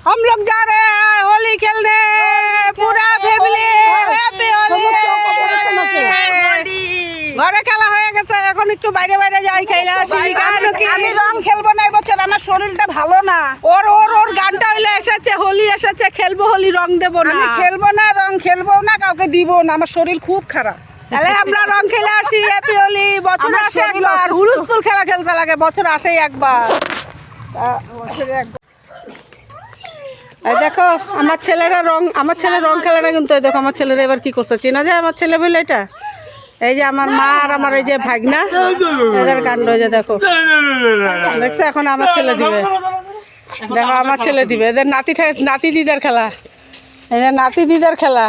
हम लोग जा रहे हैं होली खेलने, पूरा फैमिली हैप्पी होली। ঘরে খেলা হয়ে গেছে, এখন একটু বাইরে বাইরে যাই খেলে আসি। আমি রং খেলবো না এবছর, আমার শরীরটা ভালো না। ওর ওর ওর গানটা হইলে এসেছে, হোলি এসেছে, খেলবো হোলি, রং দেবো না। আমি খেলবো না, রং খেলবো না, কাউকে দিব না, আমার শরীর খুব খারাপ। তাহলে আমরা রং খেলে আসি, হ্যাপি হোলি। বছর আসে একবার, হুলুস্থুল খেলা খেলতে লাগে, বছর আসেই একবার। এই দেখো আমার ছেলেরা রং, আমার ছেলে রং খেলে না কিন্তু। এই দেখো আমার ছেলেরা এবার কি করছে, চেনা যায় আমার ছেলে বলে এটা? এই যে আমার মা আর আমার এই যে ভাগনা, এদের কাণ্ড। যে দেখো দেখছো, এখন আমার ছেলে দিবে। দেখো আমার ছেলে দিবে, এদের নাতি দিদার খেলা, এদের নাতি দিদার খেলা।